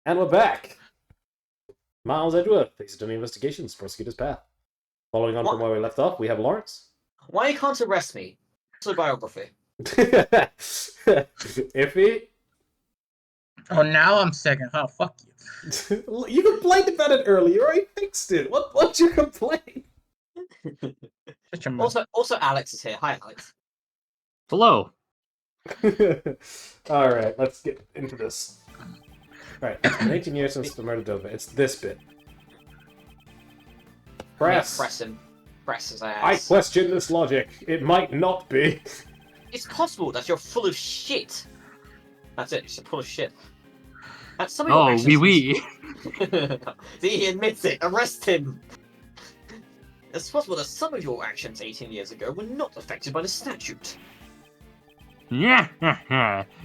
And we're back. Miles Edgeworth, thanks for doing investigations, prosecutor's path. Following on from where we left off, we have Lawrence. Why you can't arrest me? Autobiography. Iffy. Oh, now I'm second. Oh, fuck you. You complained about it earlier. I fixed it. What's your complaint? Also, Alex is here. Hi, Alex. Hello. All right, let's get into this. All right, it's been 18 years since the murder Dova. It's this bit. Press. Yeah, press him. Press his ass. I question this logic. It might not be. It's possible that you're full of shit. That's it. You're full of shit. That's some of your actions. Oui. See, he admits it. Arrest him. It's possible that some of your actions 18 years ago were not affected by the statute. Yeah,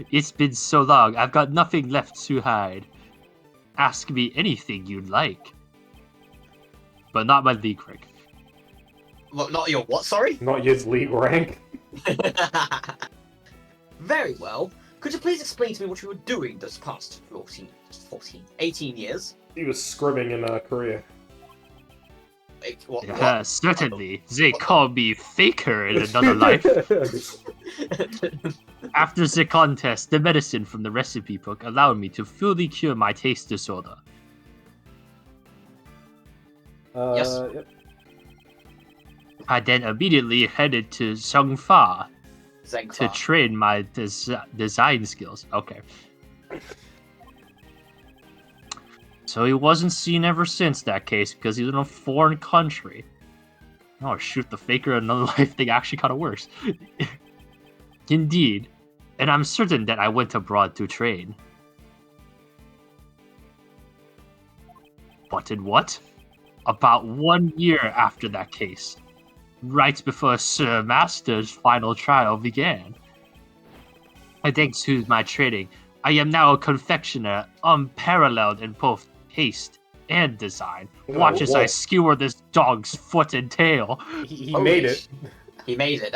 it's been so long. I've got nothing left to hide. Ask me anything you'd like. But not my league rank. Not your what, sorry? Not his league rank. Very well. Could you please explain to me what you were doing this past 18 years? He was scrimming in Korea. What? Certainly. They call me Faker in another life. After the contest, the medicine from the recipe book allowed me to fully cure my taste disorder. Yes. Yep. I then immediately headed to Zhongfa Zengfa. to train my design skills. Okay. So he wasn't seen ever since that case because he's in a foreign country. Oh, shoot, the Faker in another life thing actually kind of works. Indeed. And I'm certain that I went abroad to train. But in what? About 1 year after that case. Right before Sir Master's final trial began. And thanks to my training, I am now a confectioner unparalleled in both taste and design. Watch as I skewer this dog's foot and tail. He made it. He made it.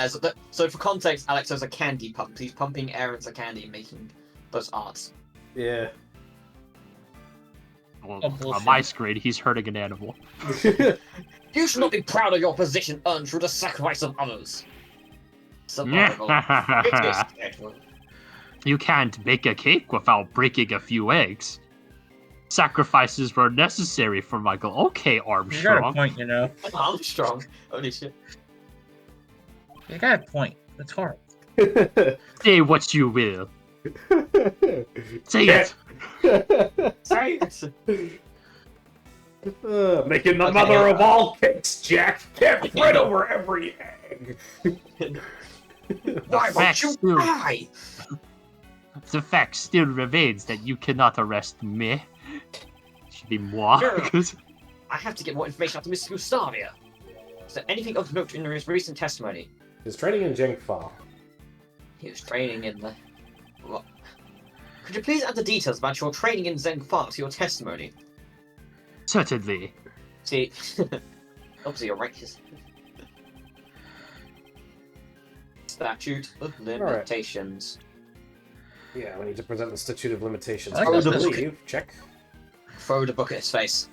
So for context, Alex has a candy pump. He's pumping air into candy and making those arts. Yeah. Well, on my screen, he's hurting an animal. You should not be proud of your position earned through the sacrifice of others. Survival. You can't bake a cake without breaking a few eggs. Sacrifices were necessary for Michael. Okay, Armstrong. You got a point, you know. Armstrong. Holy shit. You got a point. It's hard. Say what you will. Say it. Sorry. Making the mother of all cakes, Jack. Can't right over every egg. Why won't you die? The fact still remains that you cannot arrest me. Should be moi. I have to get more information out of Mr. Gustavia. Is there anything of note in his recent testimony? He's training in Zhengfa. He was training in the... What? Could you please add the details about your training in Zhengfa to your testimony? Certainly. See, obviously you're racist. Statute of Limitations. Right. Yeah, we need to present the Statute of Limitations. I like Check. Throw the book at his face.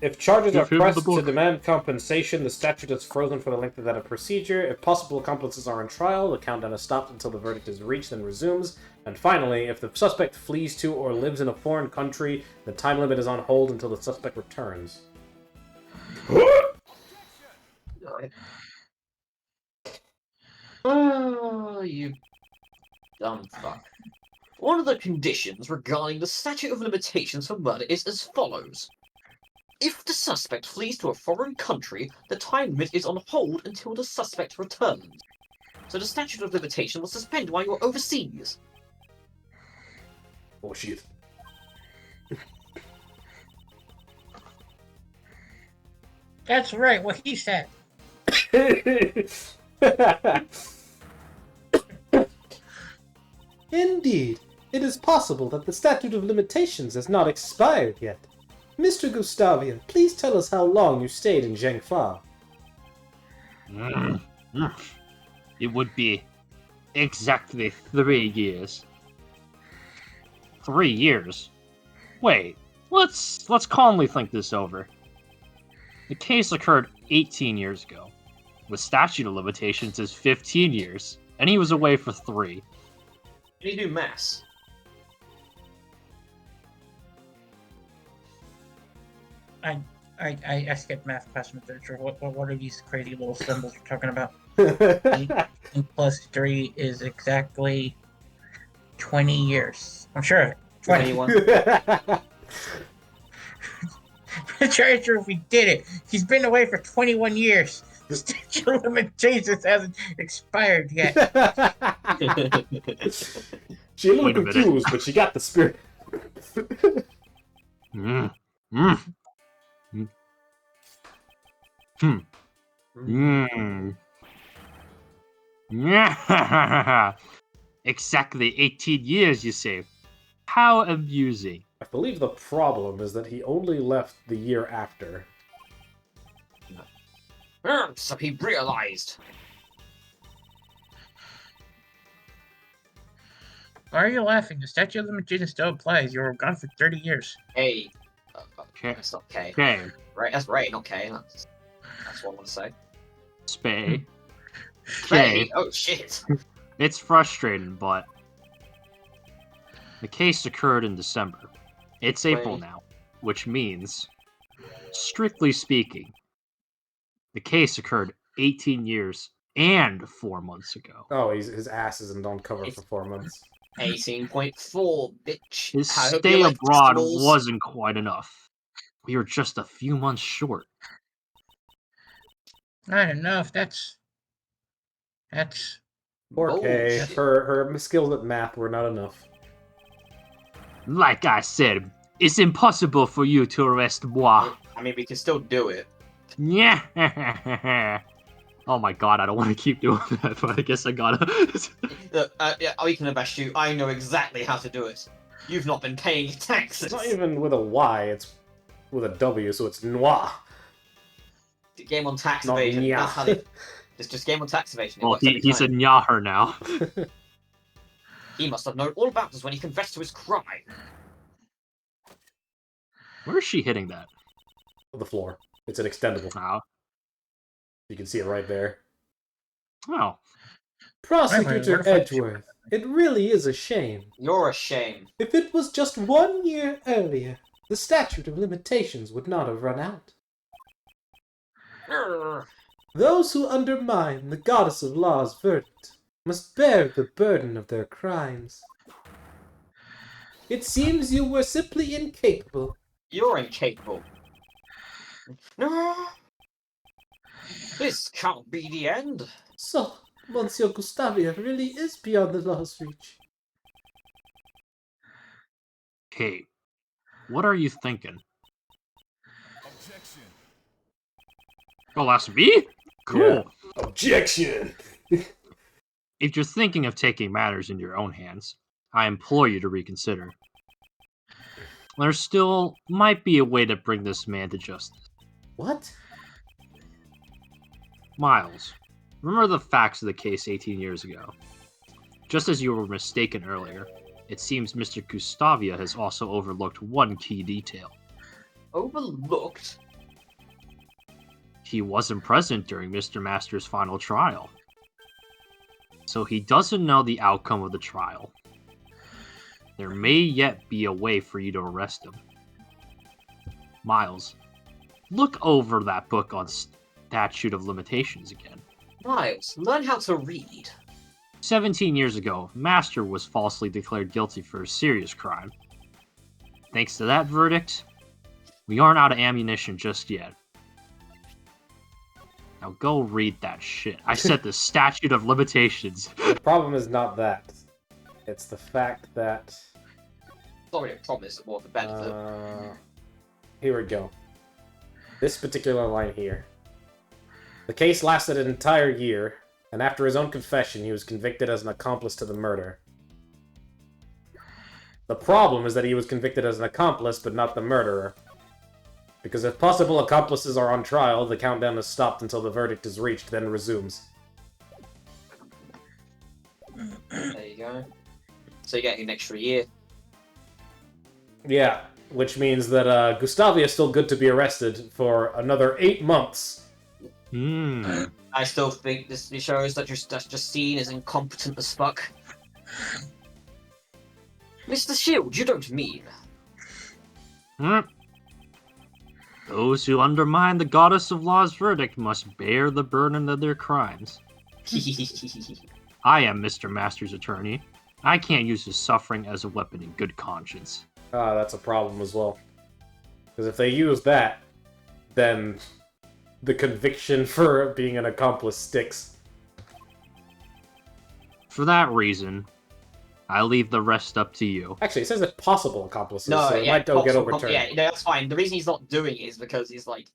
If charges are pressed to demand compensation, the statute is frozen for the length of that procedure. If possible accomplices are on trial, the countdown is stopped until the verdict is reached and resumes. And finally, if the suspect flees to or lives in a foreign country, the time limit is on hold until the suspect returns. Oh, you dumb fuck. One of the conditions regarding the statute of limitations for murder is as follows. If the suspect flees to a foreign country, the time limit is on hold until the suspect returns. So the statute of limitation will suspend while you're overseas. Oh shit. That's right, what he said. Indeed. It is possible that the statute of limitations has not expired yet. Mr. Gustavia, please tell us how long you stayed in Zhengfa. It would be exactly 3 years. 3 years? Wait, let's calmly think this over. The case occurred 18 years ago. The statute of limitations is 15 years, and he was away for 3. Can you do maths? I skipped math class in third. What are these crazy little symbols you're talking about? 2 plus 3 is exactly 20 years. I'm sure of it. 21. I'm sure if we did it. He's been away for 21 years. The statute of limitations hasn't expired yet. She a little Wait a minute. confused, but she got the spirit. Mm. Mm. Mm. Hmm. Mm. Yeah. Exactly 18 years, you say. How amusing. I believe the problem is that he only left the year after. So he realized. Why are you laughing? The statute of limitations still applies. You were gone for 30 years. Hey. Okay. That's not K. Okay. Right, that's right, not K. That's what I want to say. Spay. Hey! Okay. Oh shit! It's frustrating, but the case occurred in December. It's April Right. now, which means, strictly speaking, the case occurred 18 years and 4 months ago. Oh, his ass isn't on cover for 4 months. 18.4, bitch. His I hope stay you like abroad decimals. wasn't quite enough. We were just a few months short. I don't know if that's Poor Kay. Bullshit. Her skills at math were not enough. Like I said, it's impossible for you to arrest moi. I mean, we can still do it. Yeah. Oh my god, I don't want to keep doing that, but I guess I gotta. Yeah, we can arrest you. I know exactly how to do it. You've not been paying your taxes. It's not even with a Y, it's with a W, so it's noir. Game on tax Not evasion. nya. That's how they... It's just game on tax evasion. It Well, works every he's a time. nyaher now. He must have known all about us when he confessed to his crime. Where is she hitting that? The floor. It's an extendable. Oh. You can see it right there. Oh. Prosecutor Wait, where the fuck- Edgeworth, it really is a shame. You're a shame. If it was just 1 year earlier, the statute of limitations would not have run out. Grr. Those who undermine the goddess of law's verdict must bear the burden of their crimes. It seems you were simply incapable. You're incapable. No. This can't be the end. So, Monsieur Gustavia really is beyond the law's reach. Hey, what are you thinking? Objection. Oh, that's me? Cool. Yeah. Objection! If you're thinking of taking matters in your own hands, I implore you to reconsider. There still might be a way to bring this man to justice. What? Miles, remember the facts of the case 18 years ago. Just as you were mistaken earlier, it seems Mr. Gustavia has also overlooked one key detail. Overlooked? He wasn't present during Mr. Master's final trial. So he doesn't know the outcome of the trial. There may yet be a way for you to arrest him. Miles, look over that book on statute of limitations again. Miles, learn how to read. 17 years ago, Master was falsely declared guilty for a serious crime. Thanks to that verdict, we aren't out of ammunition just yet. Now go read that shit. I said the statute of limitations. The problem is not that. It's the fact that... Sorry, I promised more of the benefit. Here we go. This particular line here. The case lasted an entire year, and after his own confession, he was convicted as an accomplice to the murder. The problem is that he was convicted as an accomplice, but not the murderer. Because if possible accomplices are on trial, the countdown is stopped until the verdict is reached, then resumes. There you go. So you get an extra year. Yeah, Which means that Gustavia is still good to be arrested for another 8 months. I still think this shows that Justine is incompetent as fuck. Mr. Shield, you don't mean. Those who undermine the goddess of law's verdict must bear the burden of their crimes. I am Mr. Master's attorney. I can't use his suffering as a weapon in good conscience. That's a problem as well. Because if they use that, then the conviction for being an accomplice sticks. For that reason, I leave the rest up to you. Actually, it says that possible accomplices, No, so it yeah, might don't get overturned. yeah, no, that's fine. The reason he's not doing it is because he's like,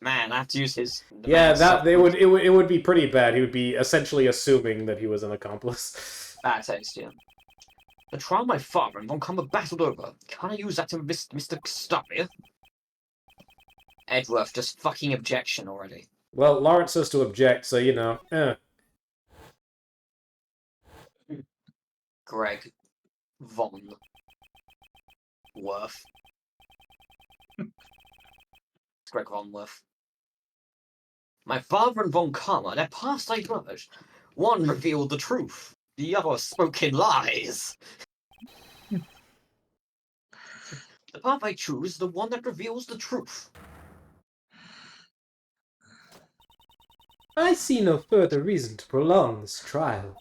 man, I have to use his. Yeah, it would be pretty bad. He would be essentially assuming that he was an accomplice. Bad taste, yeah. The trial my father and Von Kummer battled over. Can I use that to Mr. Gustavia? Edworth, just fucking objection already. Well, Lawrence says to object, so you know. Greg Von Worth. It's Greg Von Worth. My father and Von Karma, their past diverged. One revealed the truth, the other spoke in lies. The path I choose is the one that reveals the truth. I see no further reason to prolong this trial.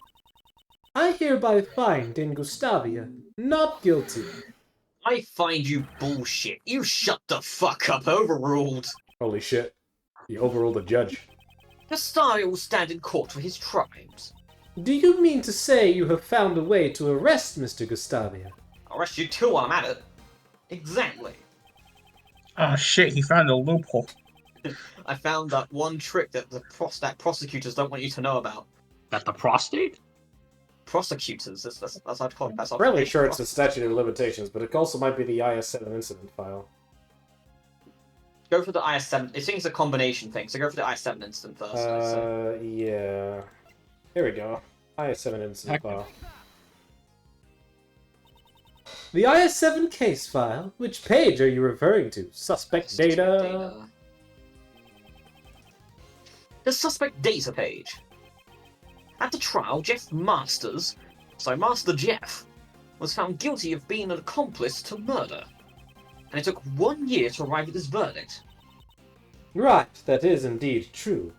I hereby find in Gustavia not guilty. I find you bullshit. You shut the fuck up, overruled. Holy shit. He overruled a judge. Gustavia will stand in court for his crimes. Do you mean to say you have found a way to arrest Mr. Gustavia? I'll arrest you too while I'm at it. Exactly. Oh shit, he found a loophole. I found that one trick that that prosecutors don't want you to know about. That the prostate? Prosecutors, that's how I'd call it. I'm fairly sure it's the statute of limitations, but it also might be the IS-7 incident file. Go for the IS-7. I think it's a combination thing, so go for the IS-7 incident first. Yeah. Here we go. IS-7 incident file. The IS-7 case file? Which page are you referring to? Suspect data? The suspect data page. At the trial, Master Jeff, was found guilty of being an accomplice to murder. And it took 1 year to arrive at this verdict. Right, that is indeed true.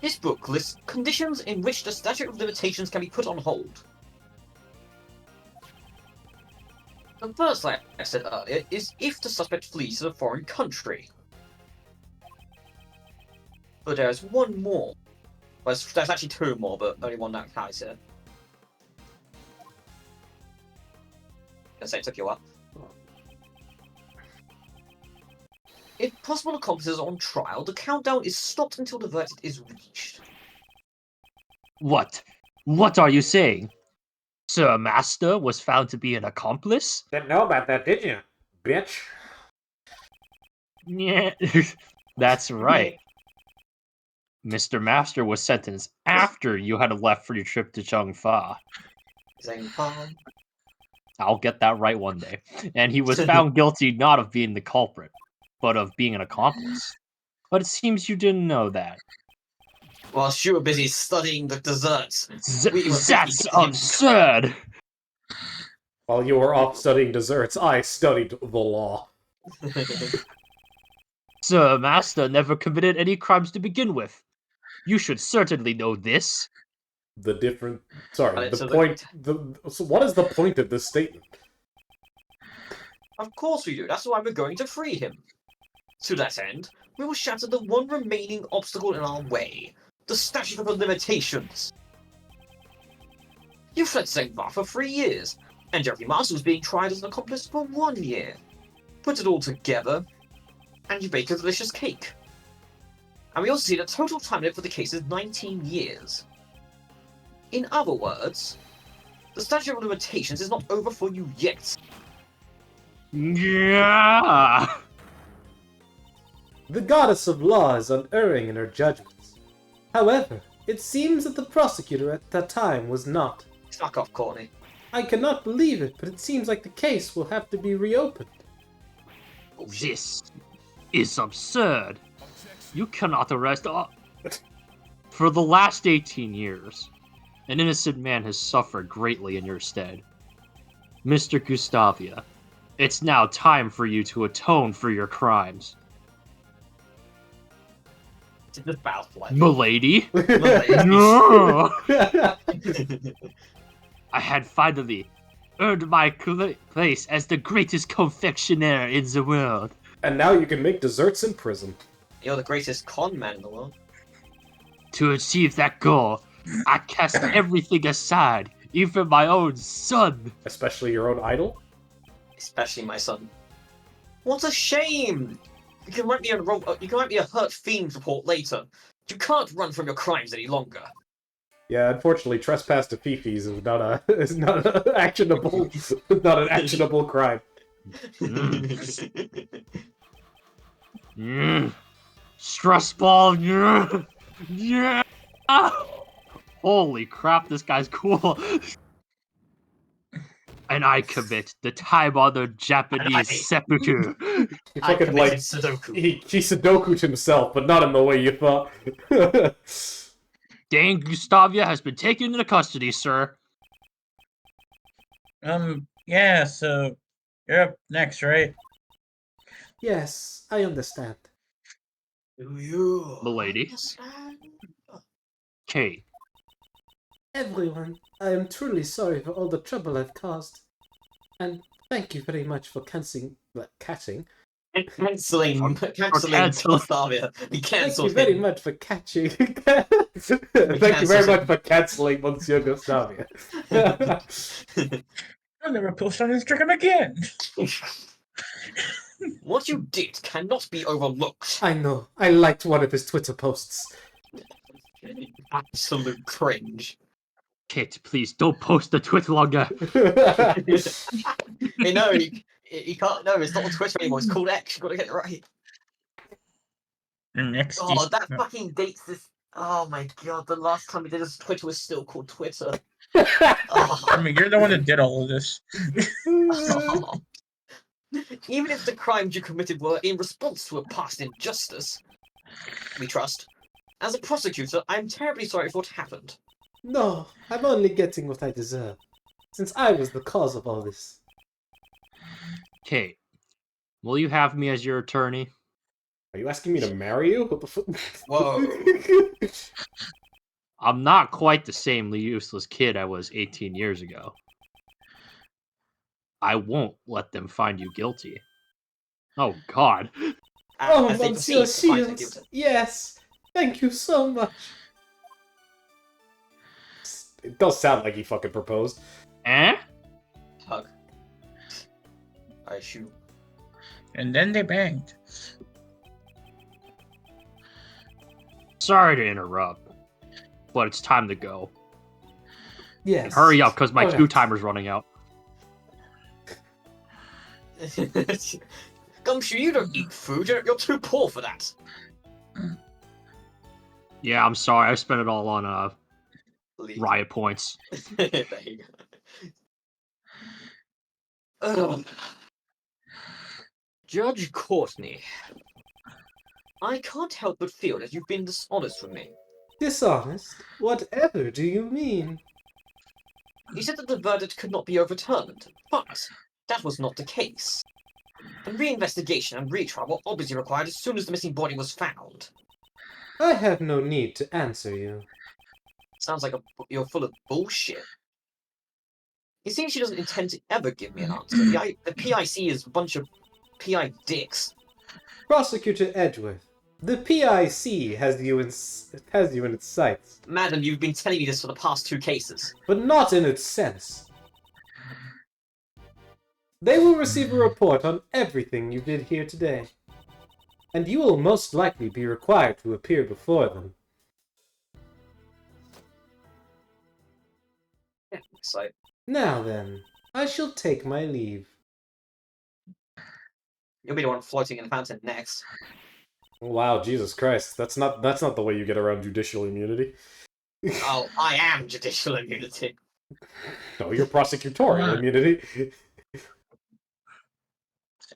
This book lists conditions in which the statute of limitations can be put on hold. The first, like I said earlier, is if the suspect flees to a foreign country. But there's one more. Well, there's actually two more, but only one that carries it. Gonna say it took you a while. If possible accomplices are on trial, the countdown is stopped until the verdict is reached. What? What are you saying? Sir Master was found to be an accomplice? Didn't know about that, did you, bitch? Yeah, that's right. Mr. Master was sentenced after you had left for your trip to Chengfa. I'll get that right one day. And he was found guilty not of being the culprit, but of being an accomplice. But it seems you didn't know that. Whilst you were busy studying the desserts. That's absurd! While you were off studying desserts, I studied the law. Sir Master never committed any crimes to begin with. You should certainly know this. The different... Sorry, the point... So what is the point of this statement? Of course we do. That's why we're going to free him. To that end, we will shatter the one remaining obstacle in our way. The statute of limitations. You fled Sengvar for 3 years, and Jeffrey Master was being tried as an accomplice for 1 year. Put it all together, and you bake a delicious cake. And we also see the total time limit for the case is 19 years. In other words, the statute of limitations is not over for you yet. Yeah. The goddess of law is unerring in her judgments. However, it seems that the prosecutor at that time was not. Fuck off, Courtney. I cannot believe it, but it seems like the case will have to be reopened. This is absurd. You cannot arrest... For the last 18 years, an innocent man has suffered greatly in your stead. Mr. Gustavia, it's now time for you to atone for your crimes. The mouth like Milady? Milady. No! I had finally earned my place as the greatest confectioner in the world. And now you can make desserts in prison. You're the greatest con man in the world. To achieve that goal, I cast everything aside, even my own son. Especially your own idol? Especially my son. What a shame! You can write me a hurt fiend report later. You can't run from your crimes any longer. Yeah, unfortunately, trespass to Fifi's is not an actionable crime. Stress ball, yeah. Yeah. Holy crap, this guy's cool. And I commit the time-honored Japanese seppuku. He I fucking, committed Sudoku. he Sudoku'd himself, but not in the way you thought. Dane Gustavia has been taken into custody, sir. Yeah, so you're up next, right? Yes, I understand. Do you Milady. understand? Kate. Everyone, I am truly sorry for all the trouble I've caused. And thank you very much for cancelling. Cancelling Gustavia. We Thank cancelled you very him. much for catching. Thank you very much for cancelling Monsieur Gustavia. I'll never post on Instagram again. What you did cannot be overlooked. I know. I liked one of his Twitter posts. Absolute cringe. Kate, please don't post the Twitter longer. Hey, no, you can't. No, it's not on Twitter anymore. It's called X. You got to get it right. Next. Oh, that fucking dates this. Oh my god, the last time we did this, Twitter was still called Twitter. Oh. I mean, you're the one that did all of this. Even if the crimes you committed were in response to a past injustice, we trust. As a prosecutor, I'm terribly sorry for what happened. No, I'm only getting what I deserve, since I was the cause of all this. Kate, will you have me as your attorney? Are you asking me to marry you? What the fuck? Whoa. I'm not quite the same useless kid I was 18 years ago. I won't let them find you guilty. Oh, God. Oh, As they Monsieur proceed to find their Shields! guilt. Yes! Thank you so much! It does sound like he fucking proposed. Eh? Hug. I assume. And then they banged. Sorry to interrupt, but it's time to go. Yes. And hurry up, because my Okay. queue timer's running out. Gumshoe, you don't eat food. You're too poor for that. Yeah, I'm sorry. I spent it all on Leave. riot points. There you go. Ugh. Judge Courtney, I can't help but feel that you've been dishonest with me. Dishonest? Whatever do you mean? You said that the verdict could not be overturned, but that was not the case. A reinvestigation and retrial were obviously required as soon as the missing body was found. I have no need to answer you. Sounds like you're full of bullshit. It seems she doesn't intend to ever give me an answer. The PIC is a bunch of PI dicks. Prosecutor Edgeworth, the PIC has you in its sights, Madam, you've been telling me this for the past 2 cases. but not in its sense. They will receive a report on everything you did here today, and you will most likely be required to appear before them. Yeah, so Now then, I shall take my leave. you'll be the one floating in the fountain next. Wow, Jesus Christ, that's not the way you get around judicial immunity. Oh, I am judicial immunity. No, you're prosecutorial What? immunity.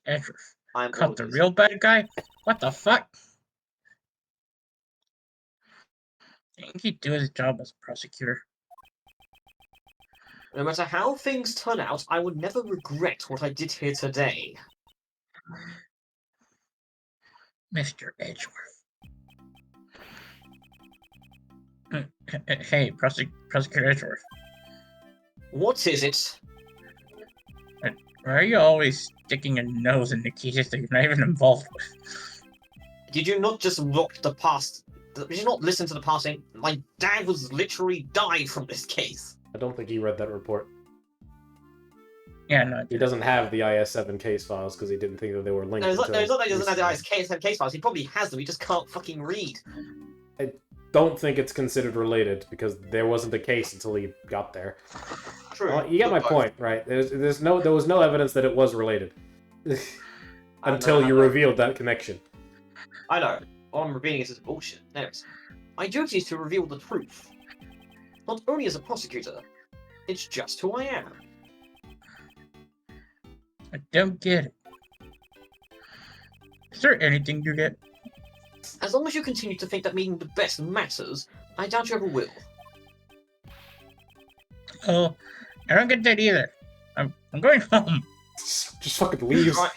Edgeworth. I'm Caught the apologies. real bad guy? What the fuck? I think he'd do his job as a prosecutor. No matter how things turn out, I would never regret what I did here today. Mr. Edgeworth. Hey, Prosecutor Edgeworth. What is it? Why are you always sticking your nose in the cases that you're not even involved with? Did you not just look the past? Did you not listen to the past saying, my dad was literally died from this case? I don't think he read that report. Yeah, no. He doesn't have the IS-7 case files because he didn't think that they were linked. No, it's not that he doesn't have the recently. case files. He probably has them. He just can't fucking read. Don't think it's considered related because there wasn't a case until he got there. True. Well, you get my point, right? There was no evidence that it was related until you revealed that connection. I know. All I'm revealing is bullshit. Anyways, my duty is to reveal the truth. Not only as a prosecutor, it's just who I am. I don't get it. Is there anything you get? As long as you continue to think that being the best matters, I doubt you ever will. Oh, I don't get that either. I'm going home. Just fucking leaves. Right.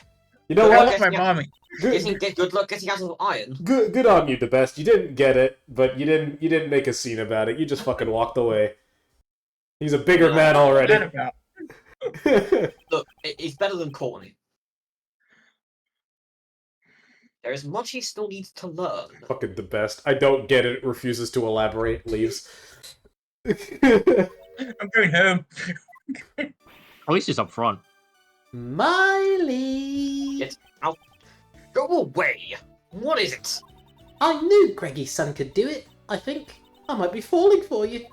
You know I what? want my mommy. Good luck getting out of iron. Good on you, the best. You didn't get it, but you didn't make a scene about it. You just fucking walked away. He's a bigger man What's that already. about? Look, it's better than Courtney. There is much he still needs to learn. Fucking the best. I don't get it. Refuses to elaborate. Leaves. I'm going home. At least he's up front. Miley! Get out. Go away! What is it? I knew Greggy's son could do it, I think. I might be falling for you.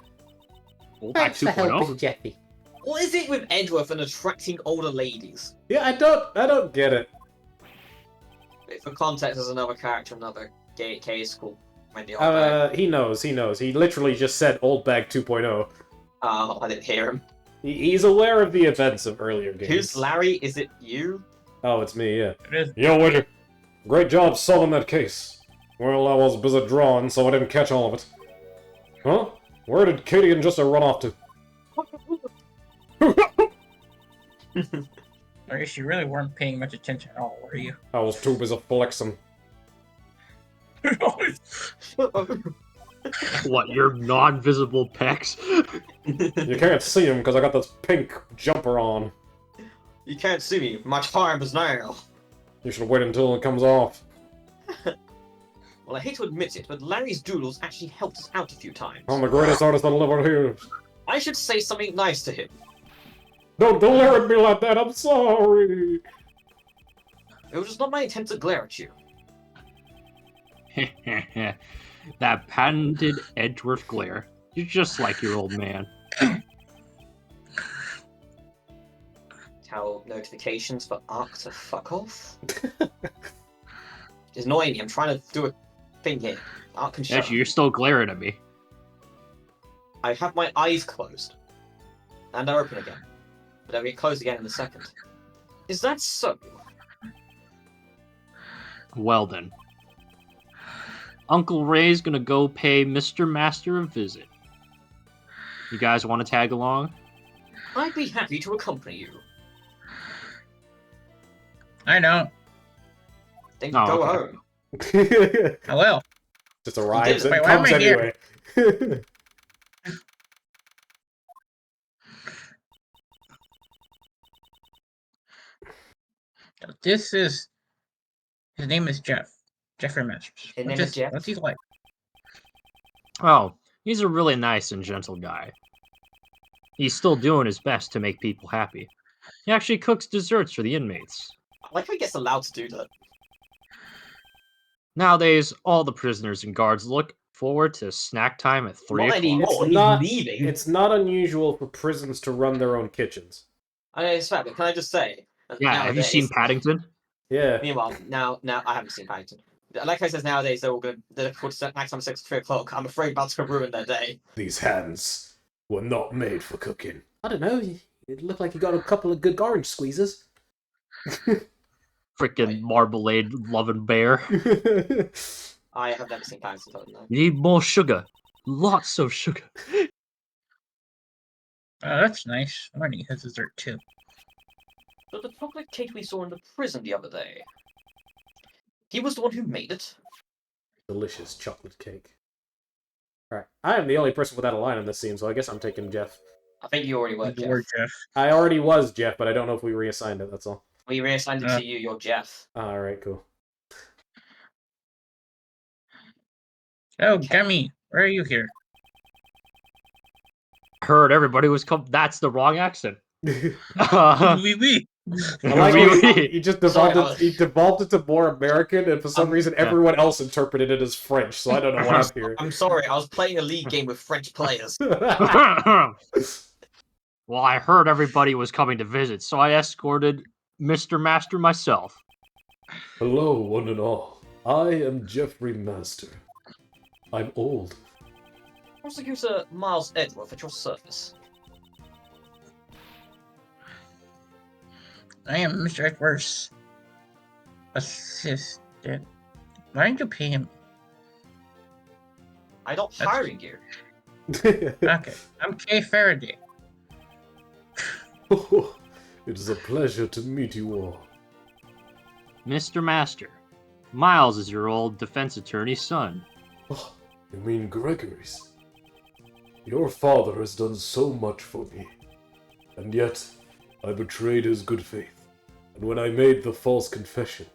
Back 2.0. Jeffy. What is it with Edgeworth and attracting older ladies? Yeah, I don't get it. For context, there's another character, another gay case called Wendy Oldbag. He knows. He literally just said Old Bag 2.0. I didn't hear him. He's aware of the events of earlier games. Who's Larry? Is it you? Oh, it's me, yeah. It is. Yo, Widger. Great job solving that case. Well, I was busy drawing, so I didn't catch all of it. Huh? Where did Katie and Jessa run off to? I guess you really weren't paying much attention at all, were you? I was too busy flexing. What, your non-visible pecs? You can't see him because I got this pink jumper on. You can't see me. My time is now. You should wait until it comes off. Well, I hate to admit it, but Larry's doodles actually helped us out a few times. I'm the greatest artist that'll ever hear. I should say something nice to him. Don't glare at me like that, I'm sorry. It was just not my intent to glare at you. That patented Edgeworth glare. You're just like your old man. Tell notifications for Ark to fuck off. It's annoying me. I'm trying to do a thing here. Ark can shut Actually, you're still glaring at me. I have my eyes closed. And they're open again. But they'll get closed again in a second. Is that so? Well then. Uncle Ray's gonna go pay Mr. Master a visit. You guys want to tag along? I'd be happy to accompany you. I know. Then Oh, go okay. home. I will. Just arrives Wait, and why am comes I here? anyway. This is... His name is Jeff. Jeffrey Masters. His name is Jeff? What's he like? Oh, he's a really nice and gentle guy. He's still doing his best to make people happy. He actually cooks desserts for the inmates. I like how he gets allowed to do that. Nowadays, all the prisoners and guards look forward to snack time at 3 Not o'clock. anymore. It's He's not- leaving. It's not unusual for prisons to run their own kitchens. I know it's fact, but can I just say? Yeah, have you seen Paddington? Yeah. Meanwhile, now I haven't seen Paddington. Like I said, nowadays they're all gonna. They're called snack time at 3 o'clock. I'm afraid that's gonna ruin their day. These hands. were not made for cooking. I don't know. It looked like you got a couple of good orange squeezes. Freaking marmalade loving bear. I have never seen Paris Hilton, though. You need more sugar. Lots of sugar. Oh, that's nice. I want to eat his dessert too. But the chocolate cake we saw in the prison the other day, he was the one who made it. Delicious chocolate cake. Alright, I am the only person without a line in this scene, so I guess I'm taking Jeff. I think you already were, You Jeff. were Jeff. I already was Jeff, but I don't know if we reassigned it, that's all. We reassigned it to you, you're Jeff. Alright, cool. Oh, Gummy, where are you here? Heard everybody was That's the wrong accent. Oui, oui. I like Oui. he just Sorry, devolved it to more American, and for some reason everyone else interpreted it as French, so I don't know what I'm hearing. I'm sorry, I was playing a league game with French players. Well, I heard everybody was coming to visit, so I escorted Mr. Master myself. Hello, one and all. I am Jeffrey Master. I'm old. Prosecutor Miles Edgeworth at your service. I am Mr. Edwards' assistant. Why didn't you pay him? I'm not hiring you. Okay, I'm Kay Faraday. Oh, it is a pleasure to meet you all. Mr. Master, Miles is your old defense attorney's son. Oh, you mean Gregory's? Your father has done so much for me, and yet I betrayed his good faith, and when I made the false confession...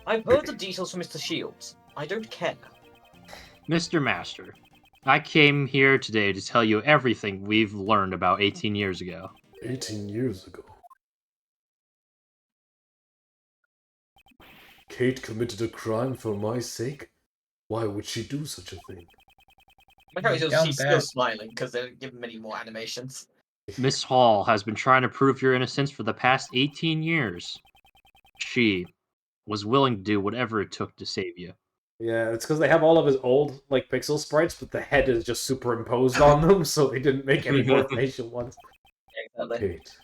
I've heard the details from Mr. Shields. I don't care. Mr. Master, I came here today to tell you everything we've learned about 18 years ago. 18 years ago. Kate committed a crime for my sake? Why would she do such a thing? My character, Down she's bad. still smiling because they don't give him any more animations. Miss Hall has been trying to prove your innocence for the past 18 years. She was willing to do whatever it took to save you. Yeah, it's because they have all of his old, like, pixel sprites, but the head is just superimposed on them, so they didn't make any more facial ones. Exactly. Kate,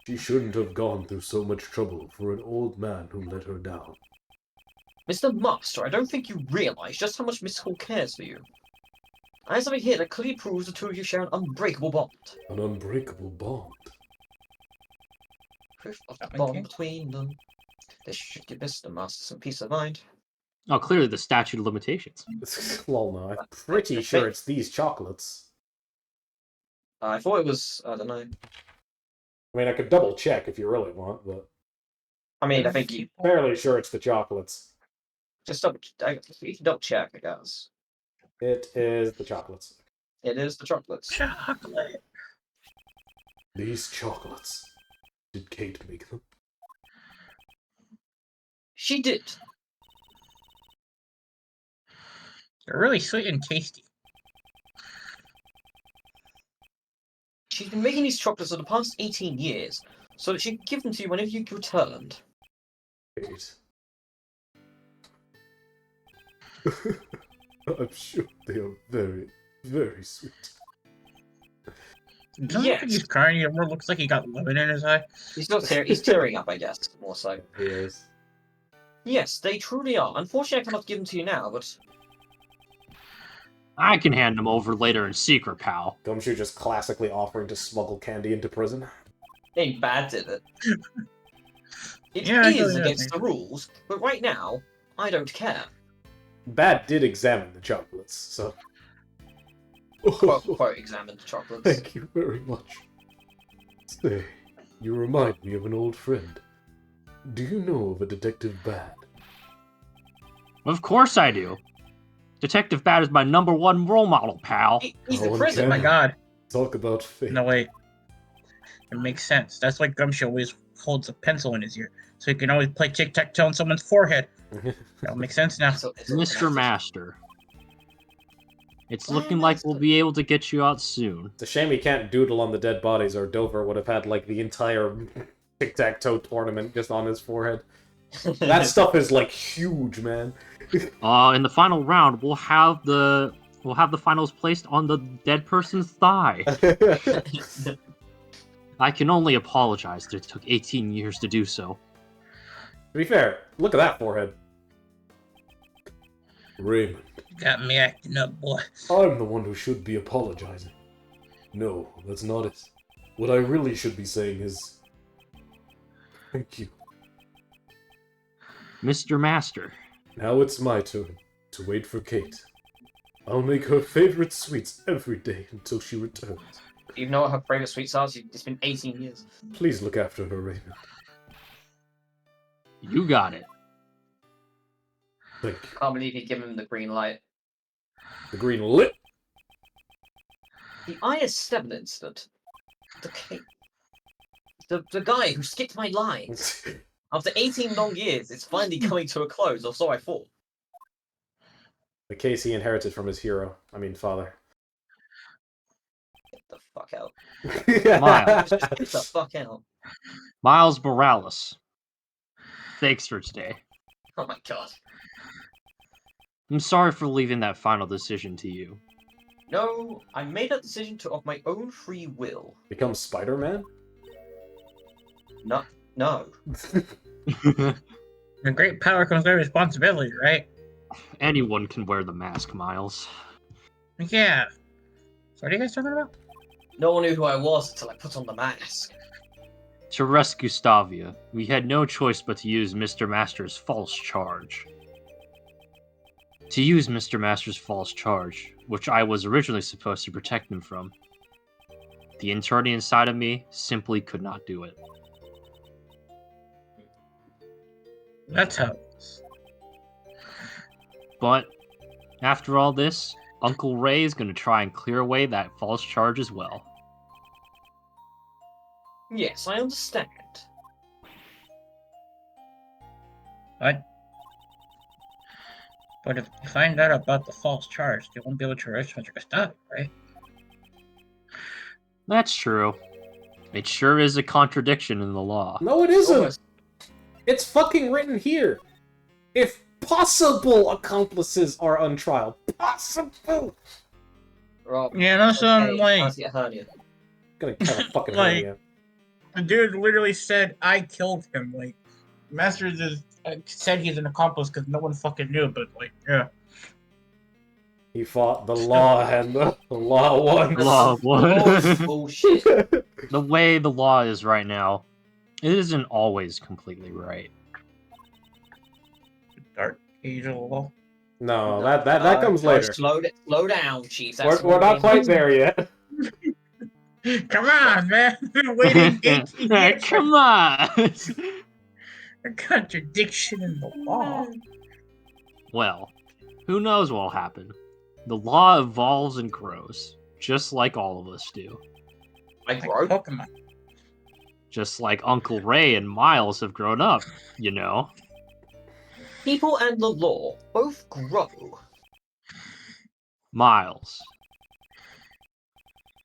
she shouldn't have gone through so much trouble for an old man who let her down. Mr. Master, I don't think you realize just how much Miss Hall cares for you. I have something here that clearly proves the two of you share an unbreakable bond. An unbreakable bond. Proof of the Okay. bond between them. This should give Mr. Master some peace of mind. Oh, clearly the statute of limitations. Lol, no, I'm pretty sure it's these chocolates. I thought it was, I don't know. I mean, I could double check if you really want, but I mean, I think you fairly sure it's the chocolates. just you can double check, I guess. It is the chocolates. It is the chocolates. Chocolate. These chocolates. Did Kate make them? She did. They're really sweet and tasty. She's been making these chocolates for the past 18 years, so that she can give them to you whenever you returned. Kate. I'm sure they are very, very sweet. Doesn't Yes. think he's crying anymore. Looks like he got lemon in his eye. He's not he's tearing up, I guess, more so. Yes. Yes, they truly are. Unfortunately, I cannot give them to you now, but I can hand them over later in secret, pal. Gumshoe just classically offering to smuggle candy into prison. ain't bad, did it? It Yeah, I is know, against yeah. the rules, but right now, I don't care. Bad did examine the chocolates, so... Quote, examine the chocolates. Thank you very much. Say, you remind me of an old friend. Do you know of a Detective Bad? Of course I do. Detective Bad is my #1 role model, pal. He's No in one prison. Oh my god. Talk about fate. No, wait. It makes sense. That's why Gumshoe always holds a pencil in his ear. So he can always play tic-tac-toe on someone's forehead. That'll make sense now. So it's Mr. Master. It's looking like we'll be able to get you out soon. It's a shame he can't doodle on the dead bodies, or Dover would have had, like, the entire tic-tac-toe tournament just on his forehead. That stuff is, like, huge, man. In the final round, we'll have the We'll have the finals placed on the dead person's thigh. I can only apologize that it took 18 years to do so. To be fair, look at that forehead. Raymond. Got me acting up, boy. I'm the one who should be apologizing. No, that's not it. What I really should be saying is... Thank you. Mr. Master. Now it's my turn to wait for Kate. I'll make her favorite sweets every day until she returns. You know what her favourite sweets are? It's been 18 years. Please look after her, Raymond. You got it. Thank you. Can't believe you give him the green light. The green lit. The IS-7 incident. The guy who skipped my line. After 18 long years, it's finally coming to a close, or so I thought. The case he inherited from his hero. I mean, father. Get the fuck out. Miles. Just get the fuck out. Miles Morales. Thanks for today. Oh my god. I'm sorry for leaving that final decision to you. No, I made that decision of my own free will. Become Spider-Man? No. With great power comes great responsibility, right? Anyone can wear the mask, Miles. Yeah. So what are you guys talking about? No one knew who I was until I put on the mask. To rescue Stavia, we had no choice but to use Mr. Master's false charge. To use Mr. Master's false charge, which I was originally supposed to protect him from. The attorney inside of me simply could not do it. That's how it is. But, after all this, Uncle Ray is going to try and clear away that false charge as well. Yes, I understand. What? But if you find out about the false charge, they won't be able to arrest Mr. Gustav, right? That's true. It sure is a contradiction in the law. No, it isn't! It's fucking written here! If possible accomplices are on trial. Possible! Rob, Yeah, no, so I'm okay, like, how's your hernia? Gonna kind of fucking Like- hurt the dude literally said, I killed him. Like, Masters is said he's an accomplice because no one fucking knew, but like, yeah. He fought the law and the law won. Law won. Oh, bullshit. The way the law is right now, it isn't always completely right. Dark age of the law. No, that comes later. Slow down, Chief. We're not quite there yet. Come on, man. I've been waiting 18 years. Come on! A contradiction in the law. Well, who knows what'll happen. The law evolves and grows, just like all of us do. I Like grow. Pokemon. Just like Uncle Ray and Miles have grown up, you know? People and the law both grow. Miles.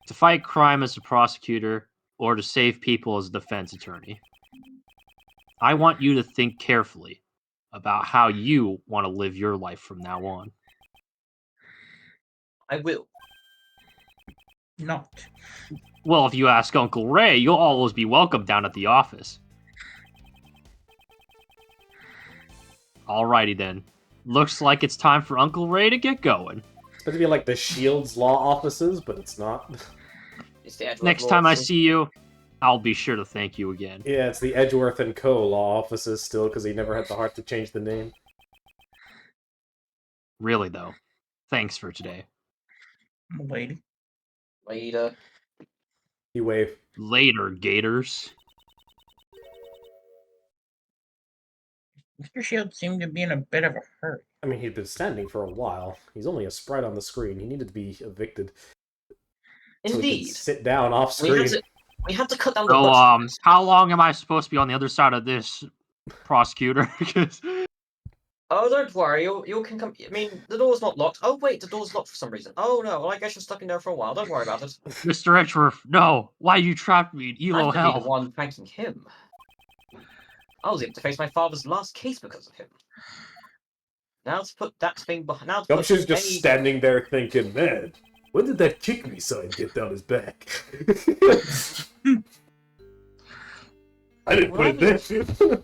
To fight crime as a prosecutor, or to save people as a defense attorney. I want you to think carefully about how you want to live your life from now on. I will. Not. Well, if you ask Uncle Ray, you'll always be welcome down at the office. Alrighty then. Looks like it's time for Uncle Ray to get going. It's supposed to be like the Shield's law offices, but it's not. It's the Edward Next law time I office. see you, I'll be sure to thank you again. Yeah, it's the Edgeworth and Co. law offices still, because he never had the heart to change the name. Really, though. Thanks for today. Lady. Later. He waved. Later, Gators. Mr. Shield seemed to be in a bit of a hurry. I mean, he'd been standing for a while. He's only a sprite on the screen. He needed to be evicted. So he could Indeed. sit down off We screen. had to cut down the So, budget. how long am I supposed to be on the other side of this, prosecutor? Because Oh, don't worry. You can come. I mean, the door's not locked. Oh, wait, the door's locked for some reason. Oh, no. Well, I guess you're stuck in there for a while. Don't worry about it. Mr. Edgeworth, no! Why you trapped me in I'm Elo to be the Hell? one thanking him. I was able to face my father's last case because of him. Now to put that thing behind. Now to Gumshoe's put just any... standing there thinking, man, when did that kick me sign get down his back? I didn't put it there.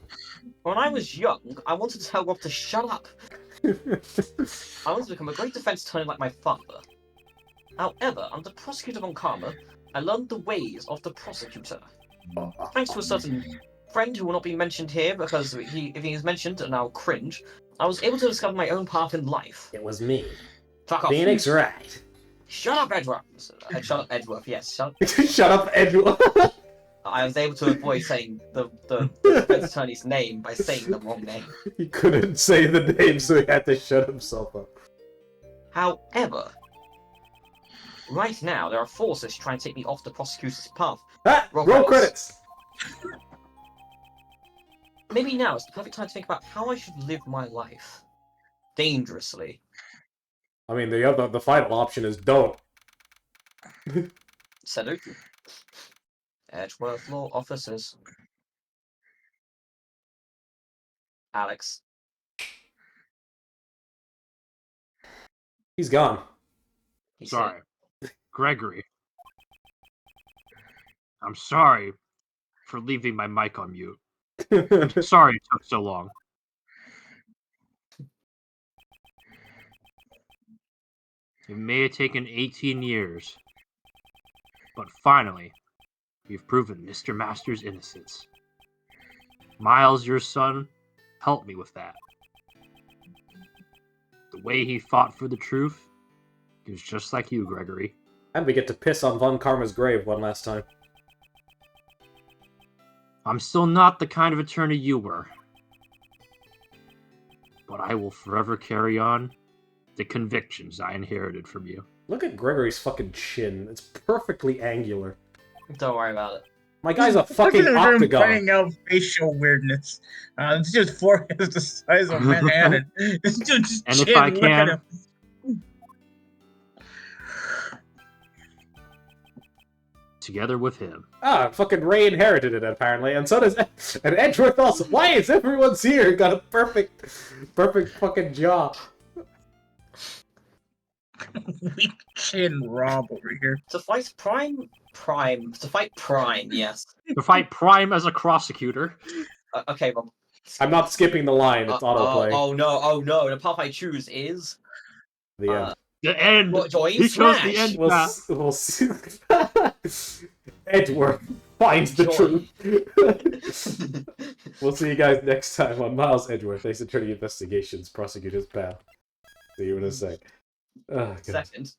When I was young, I wanted to tell Rob to shut up. I wanted to become a great defense attorney like my father. However, under prosecutor von Karma, I learned the ways of the prosecutor. Thanks to a certain friend who will not be mentioned here because if he is mentioned, and I'll cringe, I was able to discover my own path in life. It was me. Fuck off. Phoenix Wright. Shut up, Edgeworth. Shut up, Edgeworth. Yes, shut up. Shut up, Edward. I was able to avoid saying the defense attorney's name by saying the wrong name. He couldn't say the name, so he had to shut himself up. However, right now there are forces trying to take me off the prosecutor's path. Ah, roll credits. Maybe now is the perfect time to think about how I should live my life. Dangerously. I mean, the final option is don't. Salute. Edgeworth Law Officers. Alex. He's gone. He's Sorry. Gregory. I'm sorry for leaving my mic on mute. Sorry it took so long. It may have taken 18 years, but finally, you've proven Mr. Master's innocence. Miles, your son, helped me with that. The way he fought for the truth, he was just like you, Gregory. And we get to piss on Von Karma's grave one last time. I'm still not the kind of attorney you were, but I will forever carry on the convictions I inherited from you. Look at Gregory's fucking chin. It's perfectly angular. Don't worry about it. My guy's a fucking Look at him octagon. pointing out facial weirdness. It's just forehead the size of Manhattan. It's just And chin. if I Look at can, him. together with him. Ah, fucking Ray inherited it apparently, and so does and Edgeworth also. Why is everyone's here? Got a perfect fucking jaw. Weak chin Rob over here. To fight Prime, yes. To fight Prime as a prosecutor. Okay, Rob. I'm not skipping the line. It's autoplay. Oh no, the path I choose is... The end. The end! Join He chose Smash! the end We'll, path. we'll see. Edgeworth finds the Join. truth. We'll see you guys next time on Miles Edgeworth, Ace Attorney Investigations, Prosecutor's Path. See you in a sec. Oh, God. Second.